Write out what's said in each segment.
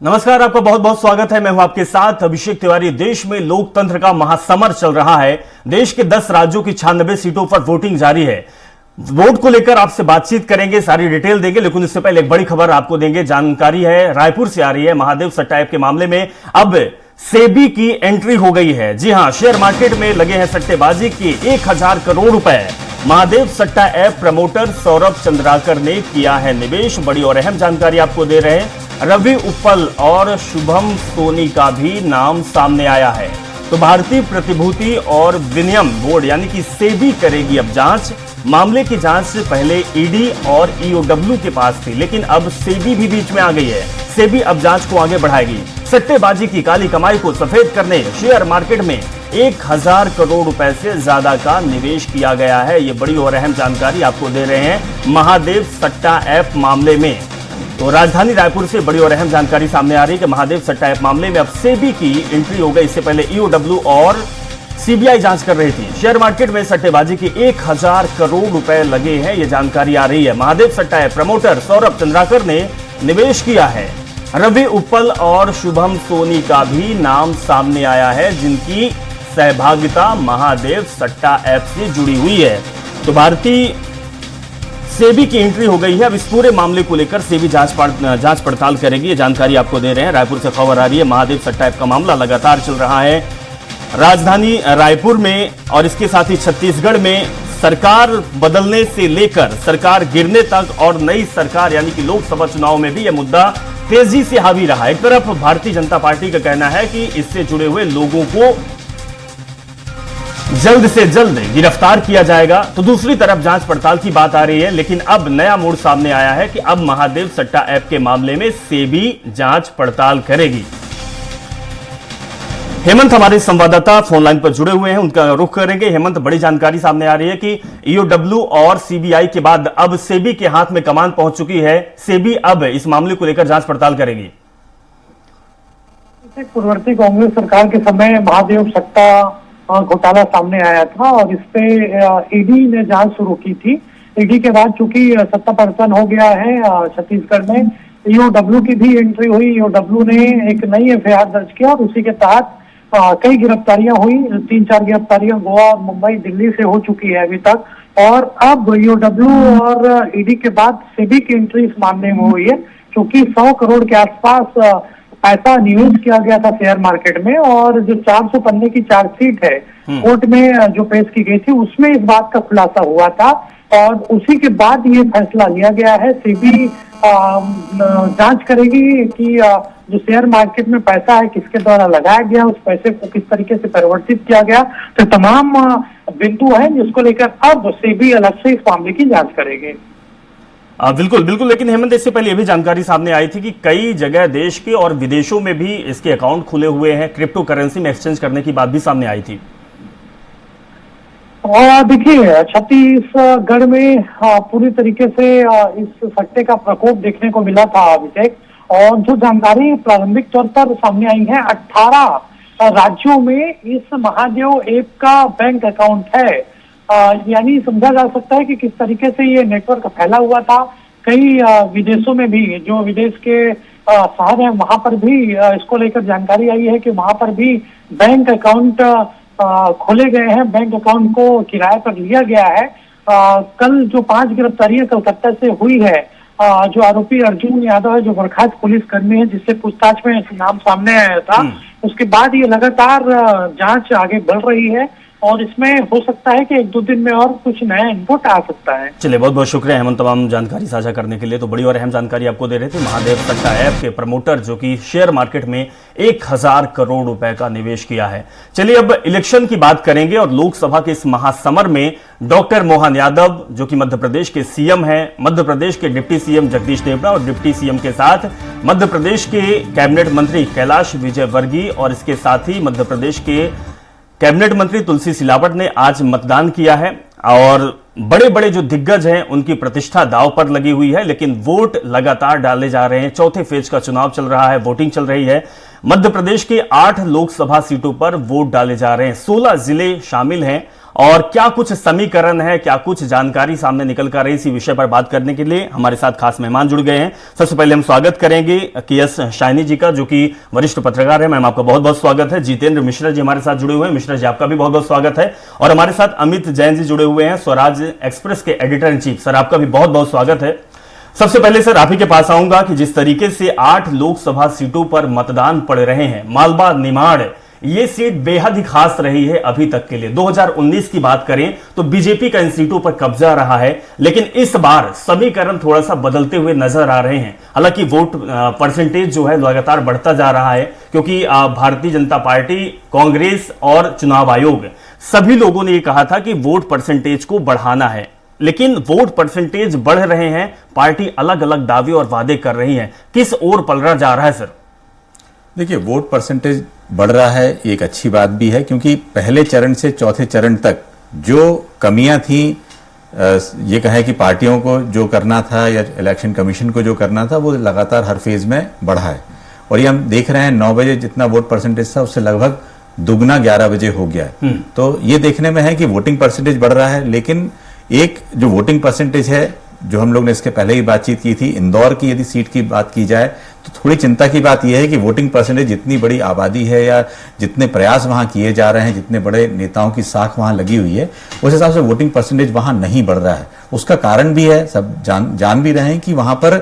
नमस्कार, आपका बहुत बहुत स्वागत है। मैं हूं आपके साथ अभिषेक तिवारी। देश में लोकतंत्र का महासमर चल रहा है। देश के 10 राज्यों की 96 सीटों पर वोटिंग जारी है। वोट को लेकर आपसे बातचीत करेंगे, सारी डिटेल देंगे, लेकिन इससे पहले एक बड़ी खबर आपको देंगे। जानकारी है, रायपुर से आ रही है। महादेव सट्टा ऐप के मामले में अब सेबी की एंट्री हो गई है। जी हां, शेयर मार्केट में लगे हैं सट्टेबाजी के 1000 करोड़ रुपए। महादेव सट्टा ऐप प्रमोटर सौरभ चंद्राकर ने किया है निवेश। बड़ी और अहम जानकारी आपको दे रहे हैं। रवि उप्पल और शुभम सोनी का भी नाम सामने आया है। तो भारतीय प्रतिभूति और विनिमय बोर्ड यानी कि सेबी करेगी अब जांच। मामले की जांच से पहले ईडी और ईओडब्ल्यू के पास थी, लेकिन अब सेबी भी बीच में आ गई है। सेबी अब जांच को आगे बढ़ाएगी। सट्टेबाजी की काली कमाई को सफेद करने शेयर मार्केट में 1000 करोड़ रुपए से ज्यादा का निवेश किया गया है। ये बड़ी और अहम जानकारी आपको दे रहे हैं महादेव सट्टा ऐप मामले में। तो राजधानी रायपुर से बड़ी और अहम जानकारी सामने आ रही है कि महादेव सट्टा ऐप मामले में अब सेबी की एंट्री हो गई। इससे पहले ईओडब्ल्यू और सीबीआई जांच कर रही थी। शेयर मार्केट में सट्टेबाजी के 1000 करोड़ रुपए लगे हैं, यह जानकारी आ रही है। महादेव सट्टा ऐप प्रमोटर सौरभ चंद्राकर ने निवेश किया है। रवि उप्पल और शुभम सोनी का भी नाम सामने आया है, जिनकी सहभागिता महादेव सट्टा ऐप से जुड़ी हुई है। तो भारतीय सेबी की एंट्री हो गई है। अब इस पूरे मामले को लेकर सेबी जांच पड़ताल करेगी। ये जानकारी आपको दे रहे हैं। रायपुर से खबर आ रही है। महादेव सट्टा ऐप का मामला लगातार चल रहा है राजधानी रायपुर में और इसके साथ ही छत्तीसगढ़ में। सरकार बदलने से लेकर सरकार गिरने तक और नई सरकार यानी कि लोकसभा चुनाव में भी यह मुद्दा तेजी से हावी रहा। एक तरफ भारतीय जनता पार्टी का कहना है कि इससे जुड़े हुए लोगों को जल्द से जल्द गिरफ्तार किया जाएगा, तो दूसरी तरफ जांच पड़ताल की बात आ रही है। लेकिन अब नया मोड़ सामने आया है कि अब महादेव सट्टा ऐप के मामले में सेबी जांच पड़ताल करेगी। हेमंत हमारे संवाददाता फोन लाइन पर जुड़े हुए हैं, उनका रुख करेंगे। हेमंत, बड़ी जानकारी सामने आ रही है कि ईओडब्ल्यू और सीबीआई के बाद अब सेबी के हाथ में कमान पहुंच चुकी है। सेबी अब इस मामले को लेकर जांच पड़ताल करेगी। पूर्ववर्ती कांग्रेस सरकार के समय महादेव सट्टा घोटाला सामने आया था और इस पे ईडी ने जांच शुरू की थी। ईडी के बाद चूंकि सत्ता परिवर्तन हो गया है छत्तीसगढ़ में, ईओडब्ल्यू की भी एंट्री हुई। ईओडब्ल्यू ने एक नई एफआईआर दर्ज किया और उसी के तहत कई गिरफ्तारियां हुई। 3-4 गिरफ्तारियां गोवा, मुंबई, दिल्ली से हो चुकी है अभी तक। और अब ईओडब्ल्यू और ईडी के बाद सेबी की एंट्री इस मामले में हुई है, क्योंकि 100 करोड़ के आसपास पैसा निवेश किया गया था शेयर मार्केट में। और जो 400 पन्ने की चार्जशीट है कोर्ट में जो पेश की गई थी, उसमें इस बात का खुलासा हुआ था और उसी के बाद ये फैसला लिया गया है। सेबी जांच करेगी कि जो शेयर मार्केट में पैसा है किसके द्वारा लगाया गया, उस पैसे को किस तरीके से परिवर्तित किया गया। तो तमाम बिंदु है जिसको लेकर अब सेबी अलग से इस मामले की जांच करेगी। बिल्कुल बिल्कुल, लेकिन हेमंत, इससे पहले यह भी जानकारी सामने आई थी कि कई जगह देश के और विदेशों में भी इसके अकाउंट खुले हुए हैं। क्रिप्टो करेंसी में एक्सचेंज करने की बात भी सामने आई थी। देखिए, छत्तीसगढ़ में पूरी तरीके से इस सट्टे का प्रकोप देखने को मिला था अभिषेक। और जो जानकारी प्रारंभिक तौर पर सामने आई है, 18 राज्यों में इस महादेव ऐप का बैंक अकाउंट है। यानी समझा जा सकता है कि किस तरीके से ये नेटवर्क फैला हुआ था। कई विदेशों में भी, जो विदेश के शहर हैं, वहां पर भी इसको लेकर जानकारी आई है कि वहां पर भी बैंक अकाउंट खोले गए हैं, बैंक अकाउंट को किराए पर लिया गया है। कल जो 5 गिरफ्तारियां कलकत्ता से हुई है, जो आरोपी अर्जुन यादव है, जो बर्खास्त पुलिसकर्मी है, जिससे पूछताछ में नाम सामने आया था, उसके बाद ये लगातार जांच आगे बढ़ रही है और इसमें हो सकता है कि 1-2 दिन में और कुछ नया इनपुट आ सकता है। चलिए, बहुत बहुत शुक्रिया हेमंत तमाम जानकारी साझा करने के लिए। तो बड़ी और अहम जानकारी आपको दे रहे थे महादेव सट्टा ऐप के प्रमोटर, जो कि शेयर मार्केट में 1000 करोड़ रुपए का निवेश किया है। चलिए, अब इलेक्शन की बात करेंगे और लोकसभा के इस महासमर में डॉक्टर मोहन यादव, जो कि मध्य प्रदेश के सीएम हैं, मध्य प्रदेश के डिप्टी सीएम जगदीश देवड़ा और डिप्टी सीएम के साथ मध्य प्रदेश के कैबिनेट मंत्री कैलाश विजयवर्गीय और इसके साथ ही मध्य प्रदेश के कैबिनेट मंत्री तुलसी सिलावट ने आज मतदान किया है। और बड़े बड़े जो दिग्गज हैं उनकी प्रतिष्ठा दांव पर लगी हुई है, लेकिन वोट लगातार डाले जा रहे हैं। चौथे फेज का चुनाव चल रहा है, वोटिंग चल रही है। मध्य प्रदेश के 8 लोकसभा सीटों पर वोट डाले जा रहे हैं। 16 जिले शामिल हैं और क्या कुछ समीकरण है, क्या कुछ जानकारी सामने निकल कर रही, इसी विषय पर बात करने के लिए हमारे साथ खास मेहमान जुड़ गए हैं। सबसे पहले हम स्वागत करेंगे KS शाइनी जी का, जो कि वरिष्ठ पत्रकार है। मैम, आपका बहुत बहुत स्वागत है। जितेंद्र मिश्रा जी हमारे साथ जुड़े हुए हैं। मिश्रा जी, आपका भी बहुत बहुत स्वागत है। और हमारे साथ अमित जैन जी जुड़े हुए हैं, स्वराज एक्सप्रेस के एडिटर इन चीफ। सर, आपका भी बहुत बहुत स्वागत है। सबसे पहले सर, आप ही के पास आऊंगा कि जिस तरीके से 8 लोकसभा सीटों पर मतदान पड़ रहे हैं, मालवा, निमाड़, ये सीट बेहद ही खास रही है अभी तक के लिए। 2019 की बात करें तो बीजेपी का इन सीटों पर कब्जा रहा है, लेकिन इस बार समीकरण थोड़ा सा बदलते हुए नजर आ रहे हैं। हालांकि वोट परसेंटेज जो है लगातार बढ़ता जा रहा है, क्योंकि भारतीय जनता पार्टी, कांग्रेस और चुनाव आयोग सभी लोगों ने ये कहा था कि वोट परसेंटेज को बढ़ाना है, लेकिन वोट परसेंटेज बढ़ रहे हैं, पार्टी अलग अलग दावे और वादे कर रही है। किस ओर पलटा जा रहा है सर? देखिए, वोट परसेंटेज बढ़ रहा है, ये एक अच्छी बात भी है, क्योंकि पहले चरण से चौथे चरण तक जो कमियां थी, ये कहे कि पार्टियों को जो करना था या इलेक्शन कमीशन को जो करना था, वो लगातार हर फेज में बढ़ा है। और ये हम देख रहे हैं 9 बजे जितना वोट परसेंटेज था, उससे लगभग दुगना 11 बजे हो गया है। तो ये देखने में है कि वोटिंग परसेंटेज बढ़ रहा है, लेकिन एक जो वोटिंग परसेंटेज है, जो हम लोग ने इसके पहले ही बातचीत की थी, इंदौर की यदि सीट की बात की जाए तो थोड़ी चिंता की बात यह है कि वोटिंग परसेंटेज, जितनी बड़ी आबादी है या जितने प्रयास वहां किए जा रहे हैं, जितने बड़े नेताओं की साख वहां लगी हुई है, उस हिसाब से वोटिंग परसेंटेज वहां नहीं बढ़ रहा है। उसका कारण भी है, सब जान भी रहे हैं कि वहां पर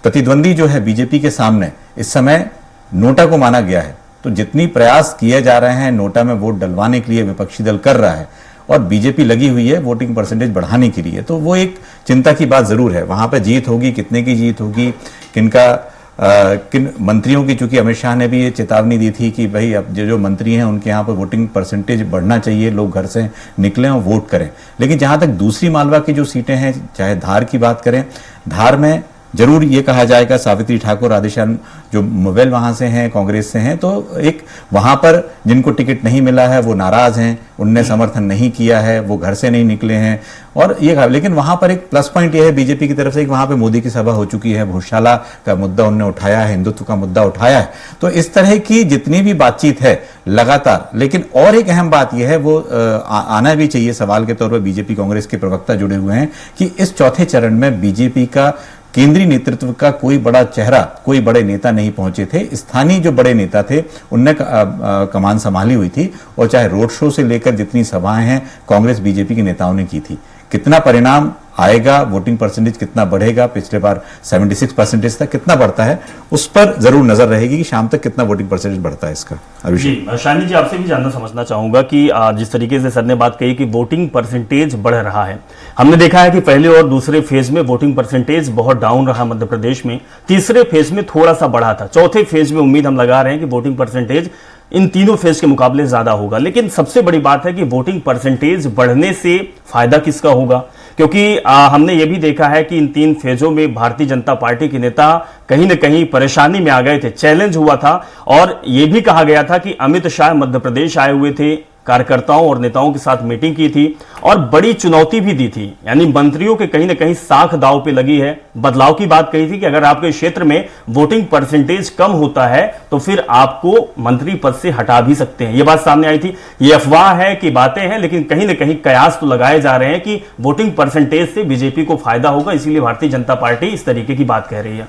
प्रतिद्वंदी जो है बीजेपी के सामने इस समय नोटा को माना गया है। तो जितनी प्रयास किए जा रहे हैं नोटा में वोट डलवाने के लिए विपक्षी दल कर रहा है, और बीजेपी लगी हुई है वोटिंग परसेंटेज बढ़ाने के लिए, तो वो एक चिंता की बात जरूर है। वहां पर जीत होगी, कितने की जीत होगी, किन मंत्रियों की, चूंकि अमित शाह ने भी ये चेतावनी दी थी कि भाई अब जो मंत्री हैं उनके यहाँ पर वोटिंग परसेंटेज बढ़ना चाहिए, लोग घर से निकलें और वोट करें। लेकिन जहां तक दूसरी मालवा की जो सीटें हैं, चाहे धार की बात करें, धार में जरूर ये कहा जाएगा सावित्री ठाकुर, राधेश्याम जो मोबाइल वहां से हैं, कांग्रेस से हैं, तो एक वहां पर जिनको टिकट नहीं मिला है वो नाराज हैं, उनने समर्थन नहीं किया है, वो घर से नहीं निकले हैं। और ये, लेकिन वहां पर एक प्लस पॉइंट ये है बीजेपी की तरफ से कि वहां पे मोदी की सभा हो चुकी है, भूषाला का मुद्दा उन्होंने उठाया है, हिंदुत्व का मुद्दा उठाया है। तो इस तरह की जितनी भी बातचीत है लगातार, लेकिन और एक अहम बात यह है, वो आना भी चाहिए सवाल के तौर पर, बीजेपी कांग्रेस के प्रवक्ता जुड़े हुए हैं कि इस चौथे चरण में बीजेपी का केंद्रीय नेतृत्व का कोई बड़ा चेहरा, कोई बड़े नेता नहीं पहुंचे थे। स्थानीय जो बड़े नेता थे उनने कमान संभाली हुई थी, और चाहे रोड शो से लेकर जितनी सभाएं हैं कांग्रेस बीजेपी के नेताओं ने की थी। कितना परिणाम आएगा, वोटिंग परसेंटेज कितना बढ़ेगा, पिछले बार 76% था, कितना बढ़ता है, उस पर जरूर नजर रहेगी कि शाम तक कितना वोटिंग परसेंटेज बढ़ता है इसका। जी, शाइनी जी, आपसे भी जानना समझना चाहूंगा कि जिस तरीके से सर ने बात कही कि वोटिंग परसेंटेज बढ़ रहा है, हमने देखा है कि पहले और दूसरे फेज में वोटिंग परसेंटेज बहुत डाउन रहा मध्य प्रदेश में, तीसरे फेज में थोड़ा सा बढ़ा था, चौथे फेज में उम्मीद हम लगा रहे हैं कि वोटिंग परसेंटेज इन तीनों फेज के मुकाबले ज्यादा होगा। लेकिन सबसे बड़ी बात है कि वोटिंग परसेंटेज बढ़ने से फायदा किसका होगा? क्योंकि हमने ये भी देखा है कि इन 3 फेजों में भारतीय जनता पार्टी के नेता कहीं न कहीं परेशानी में आ गए थे, चैलेंज हुआ था, और यह भी कहा गया था कि अमित शाह मध्य प्रदेश आए हुए थे, कार्यकर्ताओं और नेताओं के साथ मीटिंग की थी और बड़ी चुनौती भी दी थी, यानी मंत्रियों के कहीं ना कहीं साख दांव पे लगी है। बदलाव की बात कही थी कि अगर आपके क्षेत्र में वोटिंग परसेंटेज कम होता है तो फिर आपको मंत्री पद से हटा भी सकते हैं। यह बात सामने आई थी। ये अफवाह है कि बातें हैं, लेकिन कहीं ना कहीं कयास तो लगाए जा रहे हैं कि वोटिंग परसेंटेज से बीजेपी को फायदा होगा, इसीलिए भारतीय जनता पार्टी इस तरीके की बात कह रही है।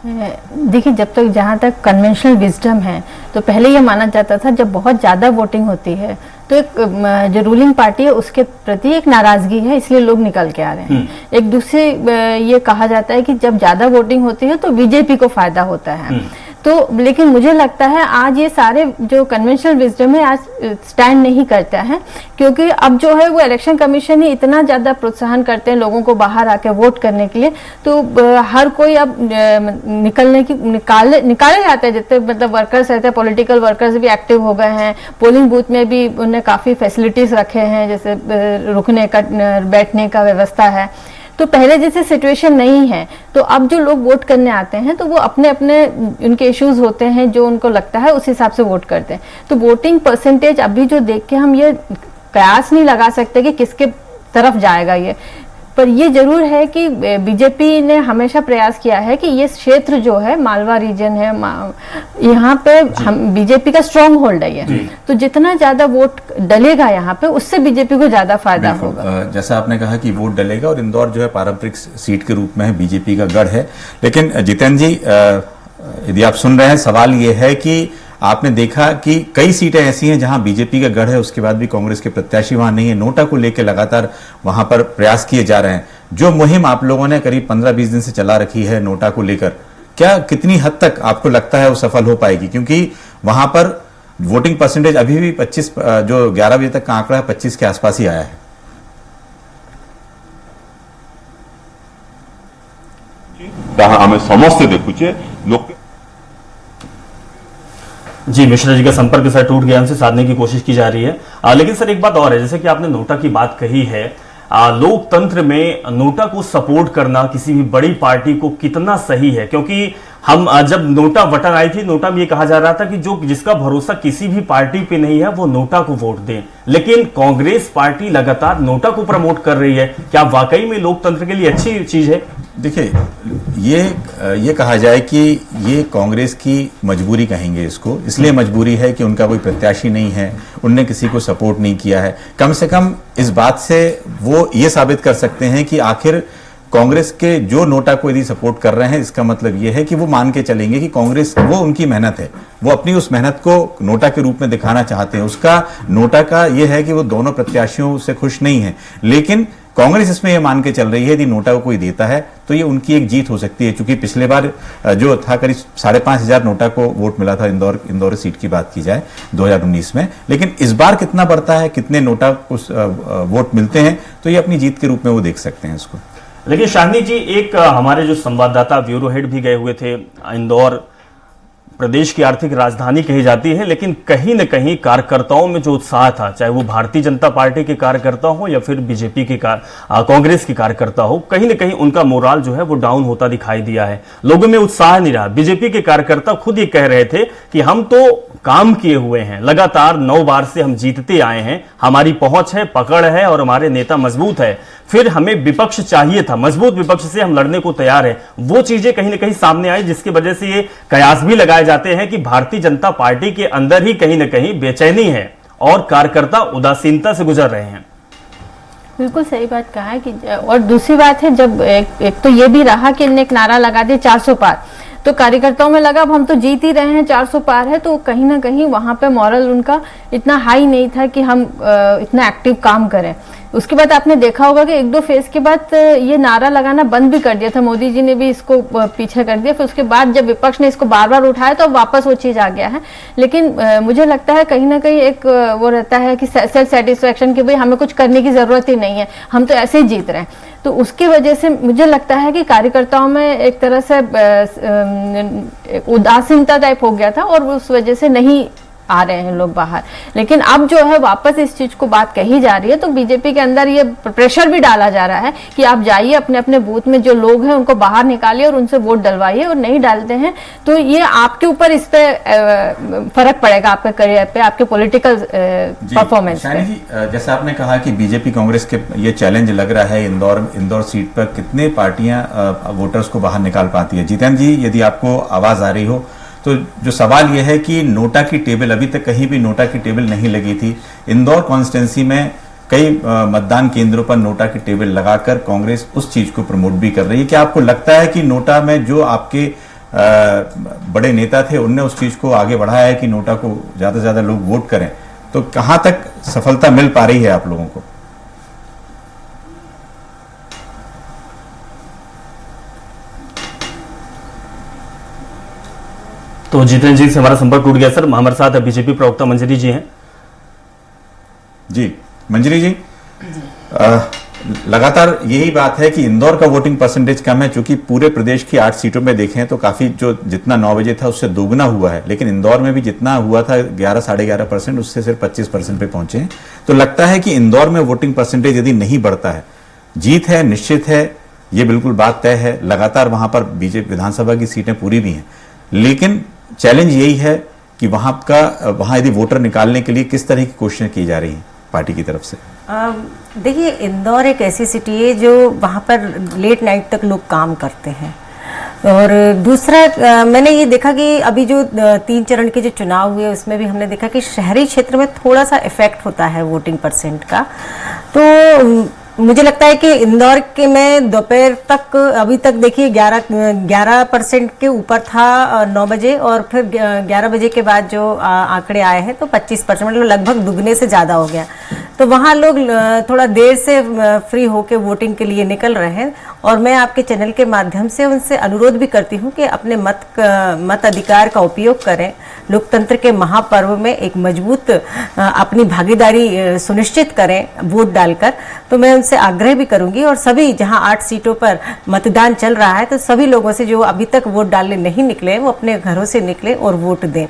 देखिए, जब तक जहाँ तक कन्वेंशनल विजडम है, तो पहले ये माना जाता था जब बहुत ज़्यादा वोटिंग होती है तो एक जो रूलिंग पार्टी है उसके प्रति एक नाराजगी है, इसलिए लोग निकल के आ रहे हैं। एक दूसरे ये कहा जाता है कि जब ज़्यादा वोटिंग होती है तो बीजेपी को फायदा होता है। तो लेकिन मुझे लगता है आज ये सारे जो कन्वेंशनल विजडम है आज स्टैंड नहीं करता है, क्योंकि अब जो है वो इलेक्शन कमीशन ही इतना ज़्यादा प्रोत्साहन करते हैं लोगों को बाहर आके वोट करने के लिए, तो हर कोई अब निकाले जाते हैं, जितने मतलब वर्कर्स रहते हैं, पॉलिटिकल वर्कर्स भी एक्टिव हो गए हैं, पोलिंग बूथ में भी उन्हें काफ़ी फैसिलिटीज रखे हैं, जैसे रुकने का, बैठने का व्यवस्था है। तो पहले जैसे सिचुएशन नहीं है, तो अब जो लोग वोट करने आते हैं तो वो अपने अपने उनके इश्यूज होते हैं, जो उनको लगता है उस हिसाब से वोट करते हैं। तो वोटिंग परसेंटेज अभी जो देख के हम ये कयास नहीं लगा सकते कि किसके तरफ जाएगा ये। पर ये जरूर है कि बीजेपी ने हमेशा प्रयास किया है कि ये क्षेत्र जो है मालवा रीजन है, यहाँ पे हम बीजेपी का स्ट्रॉन्ग होल्ड है ये, तो जितना ज्यादा वोट डलेगा यहाँ पे उससे बीजेपी को ज्यादा फायदा होगा। जैसा आपने कहा कि वोट डलेगा, और इंदौर जो है पारंपरिक सीट के रूप में है, बीजेपी का गढ़ है। लेकिन जितेंद्र जी, यदि आप सुन रहे हैं, सवाल ये है कि आपने देखा कि कई सीटें ऐसी हैं जहां बीजेपी का गढ़ है, उसके बाद भी कांग्रेस के प्रत्याशी वहां नहीं है। नोटा को लेकर लगातार वहां पर प्रयास किए जा रहे हैं। जो मुहिम आप लोगों ने करीब 15-20 दिन से चला रखी है नोटा को लेकर, क्या कितनी हद तक आपको लगता है वो सफल हो पाएगी? क्योंकि वहां पर वोटिंग परसेंटेज अभी भी 25, जो 11 बजे तक का आंकड़ा है, 25 के आसपास ही आया है। आम समस्ते देखुचे लोग। जी, मिश्रा जी का संपर्क सर टूट गया, हमसे साधने की कोशिश की जा रही है। लेकिन सर एक बात और है, जैसे कि आपने नोटा की बात कही है, लोकतंत्र में नोटा को सपोर्ट करना किसी भी बड़ी पार्टी को कितना सही है? क्योंकि हम जब नोटा बटन आई थी, नोटा में ये कहा जा रहा था कि जो जिसका भरोसा किसी भी पार्टी पे नहीं है वो नोटा को वोट दें, लेकिन कांग्रेस पार्टी लगातार नोटा को प्रमोट कर रही है। क्या वाकई में लोकतंत्र के लिए अच्छी चीज है? देखिए, ये कहा जाए कि ये कांग्रेस की मजबूरी कहेंगे इसको, इसलिए मजबूरी है कि उनका कोई प्रत्याशी नहीं है, उनने किसी को सपोर्ट नहीं किया है। कम से कम इस बात से वो ये साबित कर सकते हैं कि आखिर कांग्रेस के जो नोटा को यदि सपोर्ट कर रहे हैं, इसका मतलब यह है कि वो मान के चलेंगे कि कांग्रेस, वो उनकी मेहनत है, वो अपनी उस मेहनत को नोटा के रूप में दिखाना चाहते हैं। उसका नोटा का यह है कि वो दोनों प्रत्याशियों से खुश नहीं है, लेकिन कांग्रेस इसमें यह मान के चल रही है यदि नोटा को कोई देता है तो ये उनकी एक जीत हो सकती है। क्योंकि पिछले बार जो था करीब 5,500 नोटा को वोट मिला था, इंदौर सीट की बात की जाए 2019 में, लेकिन इस बार कितना बढ़ता है, कितने नोटा को वोट मिलते हैं, तो ये अपनी जीत के रूप में वो देख सकते हैं इसको। लेकिन शाहनी जी, एक हमारे जो संवाददाता ब्यूरो हेड भी गए हुए थे, इंदौर प्रदेश की आर्थिक राजधानी कही जाती है, लेकिन कहीं न कहीं कार्यकर्ताओं में जो उत्साह था, चाहे वो भारतीय जनता पार्टी के कार्यकर्ता हो या फिर बीजेपी के कांग्रेस के कार्यकर्ता हो, कहीं न कहीं उनका मोराल जो है वो डाउन होता दिखाई दिया है। लोगों में उत्साह नहीं रहा। बीजेपी के कार्यकर्ता खुद ये कह रहे थे कि हम तो काम किए हुए हैं, लगातार 9 बार से हम जीतते आए हैं, हमारी पहुंच है, पकड़ है और हमारे नेता मजबूत है, फिर हमें विपक्ष चाहिए था, मजबूत विपक्ष से हम लड़ने को तैयार हैं। वो चीजें कहीं न कहीं सामने आई, जिसकी वजह से ये कयास भी लगाए जाते हैं कि भारतीय जनता पार्टी के अंदर ही कहीं न कहीं बेचैनी है और कार्यकर्ता उदासीनता से गुजर रहे हैं। बिल्कुल सही बात कहा है कि, और दूसरी बात है, जब एक तो ये भी रहा कि इन्हें एक नारा लगा दिया 400 पार, तो कार्यकर्ताओं में लगा अब हम तो जीत ही रहे हैं, 400 पार है, तो कहीं ना कहीं वहां पे मॉरल उनका इतना हाई नहीं था कि हम इतना एक्टिव काम करें। उसके बाद आपने देखा होगा कि 1-2 फेज के बाद ये नारा लगाना बंद भी कर दिया था, मोदी जी ने भी इसको पीछे कर दिया। फिर उसके बाद जब विपक्ष ने इसको बार बार उठाया तो वापस वो चीज आ गया है। लेकिन मुझे लगता है कहीं ना कहीं एक वो रहता है कि सेल्फ सेटिस्फेक्शन कि भाई हमें कुछ करने की जरूरत ही नहीं है, हम तो ऐसे ही जीत रहे हैं। तो उसकी वजह से मुझे लगता है कि कार्यकर्ताओं में एक तरह से उदासीनता टाइप हो गया था और उस वजह से नहीं आ रहे हैं लोग बाहर। लेकिन अब जो है वापस इस चीज को बात कही जा रही है, तो बीजेपी के अंदर ये प्रेशर भी डाला जा रहा है कि आप जाइए अपने अपने बूथ में जो लोग हैं उनको बाहर निकालिए और उनसे वोट डलवाइए, और नहीं डालते हैं तो ये आपके ऊपर इस पे फर्क पड़ेगा, आपके करियर पे, आपके पॉलिटिकल परफॉर्मेंस पे। जैसा आपने कहा कि बीजेपी कांग्रेस के ये चैलेंज लग रहा है, इंदौर सीट पर कितने पार्टियां वोटर्स को बाहर निकाल पाती है। जितेंद्र जी, यदि आपको आवाज आ रही हो, तो जो सवाल यह है कि नोटा की टेबल, अभी तक कहीं भी नोटा की टेबल नहीं लगी थी। इंदौर कॉन्स्टिट्यूंसी में कई मतदान केंद्रों पर नोटा की टेबल लगाकर कांग्रेस उस चीज को प्रमोट भी कर रही है। क्या आपको लगता है कि नोटा में जो आपके बड़े नेता थे उनने उस चीज को आगे बढ़ाया है कि नोटा को ज्यादा से ज्यादा लोग वोट करें, तो कहां तक सफलता मिल पा रही है आप लोगों को? तो जितेंद्र जी से हमारा संपर्क टूट गया सर। हमारे साथ बीजेपी प्रवक्ता मंजरी जी हैं। जी मंजरी जी, लगातार यही बात है कि इंदौर का वोटिंग परसेंटेज कम है, चूंकि पूरे प्रदेश की 8 सीटों में देखें तो काफी, जो जितना 9 बजे था उससे दोगुना हुआ है, लेकिन इंदौर में भी जितना हुआ था 11-11.5%, उससे सिर्फ 25% पे पहुंचे हैं। तो लगता है कि इंदौर में वोटिंग परसेंटेज यदि नहीं बढ़ता है, जीत है, निश्चित है, ये बिल्कुल बात तय है। लगातार वहां पर बीजेपी विधानसभा की सीटें पूरी भी हैं, लेकिन चैलेंज यही है कि वहां यदि वोटर निकालने के लिए किस तरह की कोशिशें की जा रही हैं पार्टी की तरफ से। देखिए, इंदौर एक ऐसी सिटी है जो वहाँ पर लेट नाइट तक लोग काम करते हैं। और दूसरा, मैंने ये देखा कि अभी जो 3 चरण के जो चुनाव हुए उसमें भी हमने देखा कि शहरी क्षेत्र में थोड़ा सा इफेक्ट होता है वोटिंग परसेंट का। तो मुझे लगता है कि इंदौर के में दोपहर तक, अभी तक देखिए 11% के ऊपर था 9 बजे, और फिर 11 बजे के बाद जो आंकड़े आए हैं तो 25%, मतलब लगभग दुगने से ज़्यादा हो गया। तो वहाँ लोग थोड़ा देर से फ्री होकर वोटिंग के लिए निकल रहे हैं। और मैं आपके चैनल के माध्यम से उनसे अनुरोध भी करती हूँ कि अपने मत अधिकार का उपयोग करें। लोकतंत्र के महापर्व में एक मजबूत अपनी भागीदारी सुनिश्चित करें वोट डालकर। तो मैं उनसे आग्रह भी करूंगी, और सभी जहां 8 सीटों पर मतदान चल रहा है तो सभी लोगों से जो अभी तक वोट डालने नहीं निकले वो अपने घरों से निकले और वोट दें।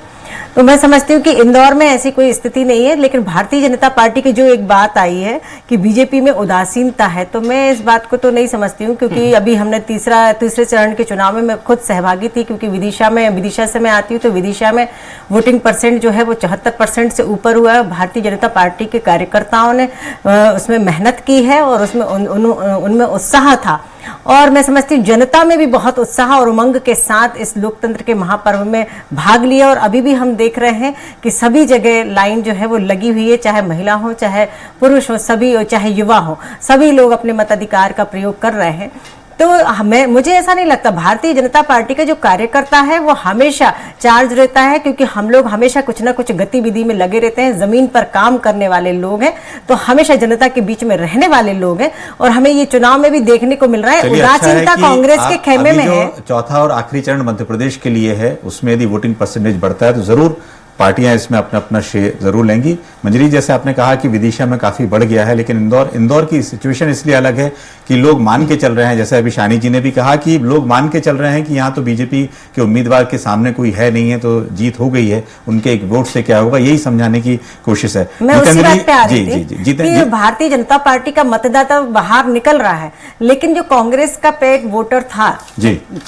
तो मैं समझती हूँ कि इंदौर में ऐसी कोई स्थिति नहीं है। लेकिन भारतीय जनता पार्टी की जो एक बात आई है कि बीजेपी में उदासीनता है, तो मैं इस बात को तो नहीं समझती हूँ, क्योंकि अभी हमने तीसरे चरण के चुनाव में मैं खुद सहभागी थी, क्योंकि विदिशा से मैं आती हूँ। तो विदिशा में वोटिंग परसेंट जो है वो 74% से ऊपर हुआ है। भारतीय जनता पार्टी के कार्यकर्ताओं ने उसमें मेहनत की है और उसमें उनमें उत्साह था। और मैं समझती हूँ जनता में भी बहुत उत्साह और उमंग के साथ इस लोकतंत्र के महापर्व में भाग लिया। और अभी भी हम देख रहे हैं कि सभी जगह लाइन जो है वो लगी हुई है, चाहे महिला हो, चाहे पुरुष हो, सभी, चाहे युवा हो, सभी लोग अपने मताधिकार का प्रयोग कर रहे हैं। तो मुझे ऐसा नहीं लगता, भारतीय जनता पार्टी का जो कार्यकर्ता है वो हमेशा चार्ज रहता है, क्योंकि हम लोग हमेशा कुछ ना कुछ गतिविधि में लगे रहते हैं। जमीन पर काम करने वाले लोग हैं, तो हमेशा जनता के बीच में रहने वाले लोग हैं। और हमें ये चुनाव में भी देखने को मिल रहा है उदासीनता कांग्रेस के खेमे में है। चौथा और आखिरी चरण मध्य प्रदेश के लिए है, उसमें यदि वोटिंग परसेंटेज बढ़ता है तो जरूर पार्टियां इसमें अपना अपना श्रेय जरूर लेंगी। मंजरी, जैसे आपने कहा कि विदिशा में काफी बढ़ गया है, लेकिन इंदौर की सिचुएशन इसलिए अलग है कि लोग मान के चल रहे हैं, जैसे अभी शानी जी ने भी कहा कि लोग मान के चल रहे हैं कि यहाँ तो बीजेपी के उम्मीदवार के सामने कोई है नहीं है, तो जीत हो गई है, उनके एक वोट से क्या होगा, यही समझाने की कोशिश है। मैं उसी बात पे आ रही थी कि भारतीय जनता पार्टी का मतदाता बाहर निकल रहा है, लेकिन जो कांग्रेस का पेड वोटर था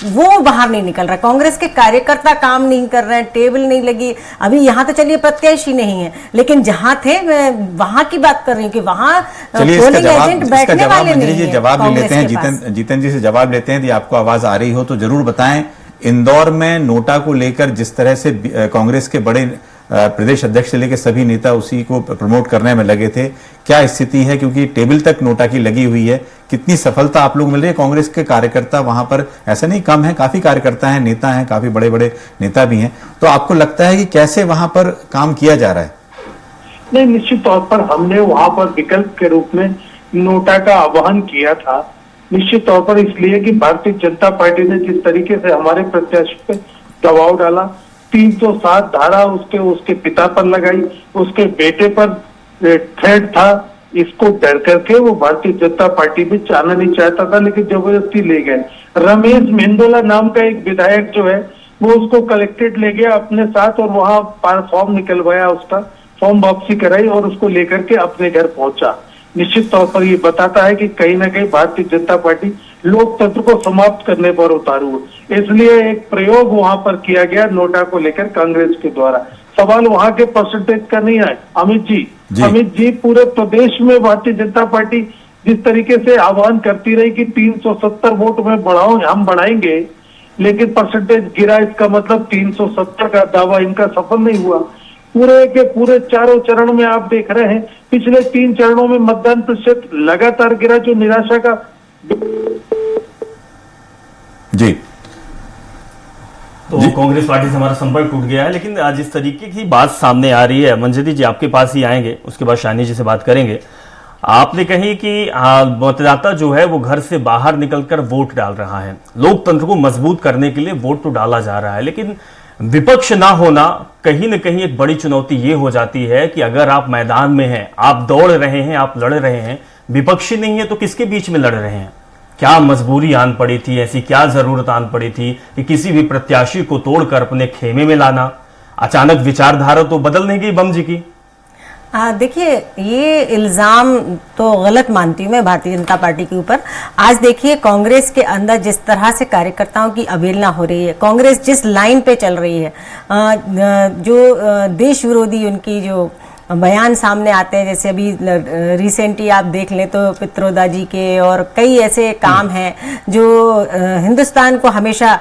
वो बाहर नहीं निकल रहा। कांग्रेस के कार्यकर्ता काम नहीं कर रहे हैं, टेबल नहीं लगी। अभी यहाँ तो चलिए प्रत्याशी नहीं है, लेकिन जहाँ थे मैं वहां की बात कर रही हूँ कि वहां पोलिंग एजेंट बैठने वाले नहीं हैं। जवाब ले लेते हैं, जीतन जी से जवाब लेते हैं। यदि आपको आवाज आ रही हो तो जरूर बताएं। इंदौर में नोटा को लेकर जिस तरह से कांग्रेस के बड़े प्रदेश अध्यक्ष से लेकर सभी नेता उसी को प्रमोट करने में लगे थे, क्या स्थिति है? क्योंकि टेबल तक नोटा की लगी हुई है, कितनी सफलता आप लोग मिल रही है? कांग्रेस के कार्यकर्ता वहां पर ऐसा नहीं कम है, काफी कार्यकर्ता हैं, नेता हैं, काफी बड़े बड़े नेता भी हैं, तो आपको लगता है कि कैसे वहां पर काम किया जा रहा है? नहीं, निश्चित तौर पर हमने वहां पर विकल्प के रूप में नोटा का आह्वान किया था, निश्चित तौर पर इसलिए कि भारतीय जनता पार्टी ने जिस तरीके से हमारे प्रत्याशी पे दबाव डाला, 307 धारा उसके पिता पर लगाई, उसके बेटे पर थ्रेट था, इसको डर करके वो भारतीय जनता पार्टी में जाना नहीं चाहता था, लेकिन जबरदस्ती ले गए। रमेश मेंदोला नाम का एक विधायक जो है वो उसको कलेक्ट्रेट ले गया अपने साथ और वहां फॉर्म निकलवाया, उसका फॉर्म वापसी कराई और उसको लेकर के अपने घर पहुंचा। निश्चित तौर पर ये बताता है कि कहीं ना कहीं भारतीय जनता पार्टी लोकतंत्र को समाप्त करने पर उतारू है। इसलिए एक प्रयोग वहां पर किया गया नोटा को लेकर कांग्रेस के द्वारा। सवाल वहां के परसेंटेज का नहीं है। अमित जी पूरे प्रदेश में भारतीय जनता पार्टी जिस तरीके से आह्वान करती रही कि 370 वोट में बढ़ाओ, हम बढ़ाएंगे, लेकिन परसेंटेज गिरा, इसका मतलब 370 का दावा इनका सफल नहीं हुआ। पूरे के पूरे चारों चरण में आप देख रहे हैं, पिछले 3 चरणों में मतदान प्रतिशत लगातार गिरा, जो निराशा का जी। तो कांग्रेस पार्टी से हमारा संपर्क टूट गया है, लेकिन आज इस तरीके की बात सामने आ रही है। मंजरी जी आपके पास ही आएंगे, उसके बाद शानी जी से बात करेंगे। आपने कही कि मतदाता जो है वो घर से बाहर निकलकर वोट डाल रहा है, लोकतंत्र को मजबूत करने के लिए वोट तो डाला जा रहा है, लेकिन विपक्ष ना होना कहीं न कहीं एक बड़ी चुनौती ये हो जाती है कि अगर आप मैदान में हैं, आप दौड़ रहे हैं, आप लड़ रहे हैं, विपक्षी नहीं है तो किसके बीच में लड़ रहे हैं? क्या मजबूरी आन पड़ी थी, ऐसी क्या जरूरत आन पड़ी थी कि किसी भी प्रत्याशी को तोड़कर अपने खेमे में लाना? अचानक विचारधारा तो बदल नहीं गई बम जी की? देखिए, ये इल्ज़ाम तो गलत मानती हूँ मैं भारतीय जनता पार्टी के ऊपर। आज देखिए कांग्रेस के अंदर जिस तरह से कार्यकर्ताओं की अवहेलना हो रही है, कांग्रेस जिस लाइन पे चल रही है, जो देश विरोधी उनकी जो बयान सामने आते हैं, जैसे अभी रिसेंटली आप देख लें तो पित्रोदा जी के और कई ऐसे काम हैं जो हिंदुस्तान को हमेशा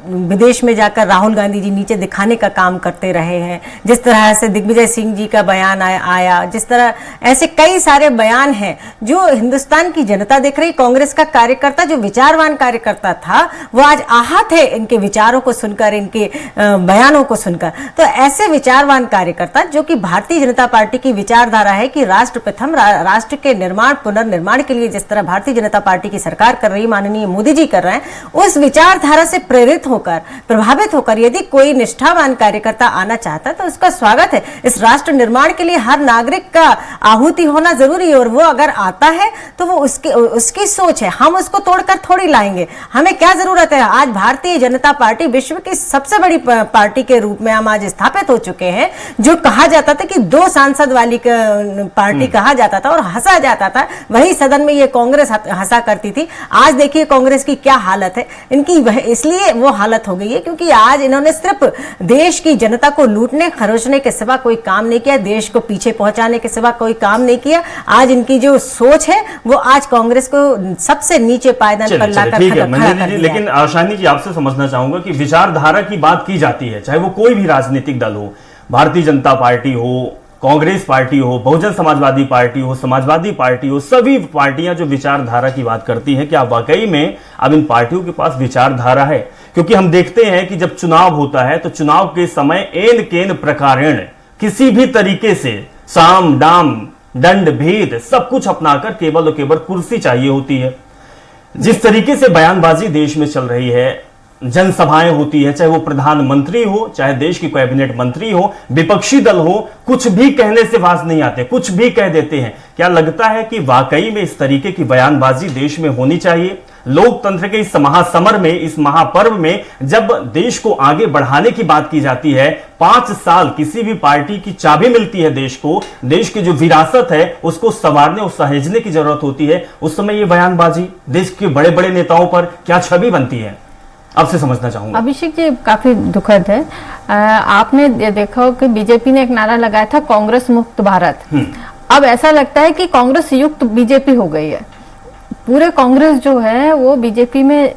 विदेश में जाकर राहुल गांधी जी नीचे दिखाने का काम करते रहे हैं। जिस तरह से दिग्विजय सिंह जी का बयान आया, जिस तरह ऐसे कई सारे बयान हैं जो हिंदुस्तान की जनता देख रही। कांग्रेस का कार्यकर्ता जो विचारवान कार्यकर्ता था वो आज आहत है इनके विचारों को सुनकर, इनके बयानों को सुनकर। तो ऐसे विचारवान कार्यकर्ता जो कि भारतीय जनता पार्टी की विचारधारा है कि राष्ट्र प्रथम, राष्ट्र के निर्माण पुनर्निर्माण के लिए जिस तरह भारतीय जनता पार्टी की सरकार कर रही, माननीय मोदी जी कर रहे हैं, उस विचारधारा से प्रेरित होकर, प्रभावित होकर यदि कोई निष्ठावान कार्यकर्ता आना चाहता है तो उसका स्वागत है। इस राष्ट्र निर्माण के लिए हर नागरिक का आहुति होना जरूरी है और वो अगर आता है तो वो उसकी सोच है, हम उसको तोड़कर थोड़ी लाएंगे। हमें क्या जरूरत है? आज भारतीय जनता पार्टी विश्व की सबसे बड़ी पार्टी के रूप में हम आज स्थापित हो चुके हैं। जो कहा जाता था कि 2 सांसद वाली पार्टी कहा जाता था और हंसा जाता था, वही सदन में ये कांग्रेस हंसा करती थी। आज देखिए कांग्रेस की क्या हालत है इनकी, इसलिए वो हालत हो गई है क्योंकि आज इन्होंने सिर्फ देश की जनता को लूटने खरोचने के सिवा कोई काम नहीं किया, देश को पीछे पहुंचाने के सिवा कोई काम नहीं किया। आज इनकी जो सोच है वो आज कांग्रेस को सबसे नीचे पायदान पर लाकर खड़ा कर दिया। लेकिन शाहिनी जी, आपसे समझना चाहूंगा कि विचारधारा की बात की जाती है, चाहे वो कोई भी राजनीतिक दल हो, भारतीय जनता पार्टी हो, कांग्रेस पार्टी हो, बहुजन समाजवादी पार्टी हो, समाजवादी पार्टी हो, सभी पार्टियां जो विचारधारा की बात करती हैं, क्या वाकई में अब इन पार्टियों के पास विचारधारा है? क्योंकि हम देखते हैं कि जब चुनाव होता है तो चुनाव के समय एन केन प्रकारेण किसी भी तरीके से साम दाम दंड भेद सब कुछ अपनाकर केवल और केवल कुर्सी चाहिए होती है। जिस तरीके से बयानबाजी देश में चल रही है, जनसभाएं होती है, चाहे वो प्रधानमंत्री हो, चाहे देश की कैबिनेट मंत्री हो, विपक्षी दल हो, कुछ भी कहने से बाज नहीं आते, कुछ भी कह देते हैं। क्या लगता है कि वाकई में इस तरीके की बयानबाजी देश में होनी चाहिए? लोकतंत्र के इस महासमर में, इस महापर्व में जब देश को आगे बढ़ाने की बात की जाती है, 5 साल किसी भी पार्टी की चाबी मिलती है देश को, देश की जो विरासत है उसको संवारने और सहेजने की जरूरत होती है, उस समय ये बयानबाजी देश के बड़े बड़े नेताओं पर क्या छवि बनती है? आपसे समझना चाहूंगा। अभिषेक जी, काफी दुखद है। आपने देखा हो कि बीजेपी ने एक नारा लगाया था, कांग्रेस मुक्त भारत। अब ऐसा लगता है कि कांग्रेस युक्त बीजेपी हो गई है। पूरे कांग्रेस जो है वो बीजेपी में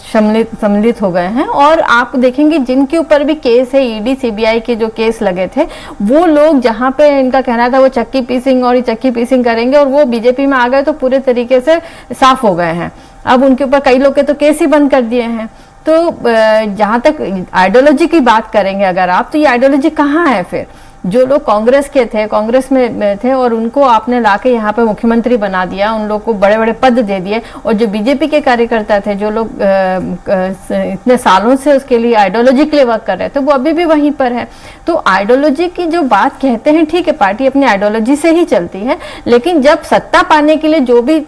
सम्मिलित हो गए हैं। और आप देखेंगे जिनके ऊपर भी केस है, ईडी सीबीआई के जो केस लगे थे, वो लोग जहां पे इनका कहना था वो चक्की पीसिंग और चक्की पीसिंग करेंगे और वो बीजेपी में आ गए तो पूरे तरीके से साफ हो गए हैं। अब उनके ऊपर कई लोग के तो केस ही बंद कर दिए हैं। तो जहां तक आइडियोलॉजी की बात करेंगे अगर आप, तो ये आइडियोलॉजी कहाँ है फिर? जो लोग कांग्रेस के थे, कांग्रेस में थे और उनको आपने लाके यहाँ पे मुख्यमंत्री बना दिया, उन लोग को बड़े बड़े पद दे दिए, और जो बीजेपी के कार्यकर्ता थे, जो लोग इतने सालों से उसके लिए आइडियोलॉजी के लिए वर्क कर रहे थे, वो अभी भी वहीं पर है। तो आइडियोलॉजी की जो बात कहते हैं, ठीक है, पार्टी अपनी आइडियोलॉजी से ही चलती है, लेकिन जब सत्ता पाने के लिए जो भी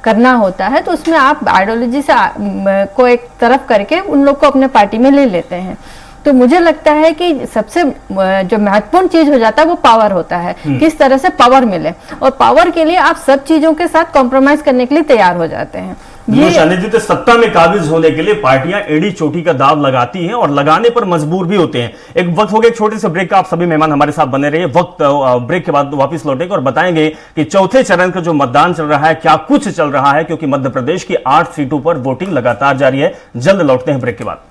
करना होता है तो उसमें आप आइडियोलॉजी से को एक तरफ करके उन लोग को अपने पार्टी में ले लेते हैं। तो मुझे लगता है कि सबसे जो महत्वपूर्ण चीज हो जाता है वो पावर होता है, किस तरह से पावर मिले, और पावर के लिए आप सब चीजों के साथ कॉम्प्रोमाइज करने के लिए तैयार हो जाते हैं। शालिनी जी, सत्ता में काबिज होने के लिए पार्टियां एड़ी चोटी का दाव लगाती हैं और लगाने पर मजबूर भी होते हैं। एक वक्त हो गया एक छोटे से ब्रेक का, आप सभी मेहमान हमारे साथ बने रहिए। वक्त ब्रेक के बाद वापस लौटेंगे और बताएंगे कि चौथे चरण का जो मतदान चल रहा है, क्या कुछ चल रहा है, क्योंकि मध्य प्रदेश की 8 सीटों पर वोटिंग लगातार जारी है। जल्द लौटते हैं ब्रेक के बाद।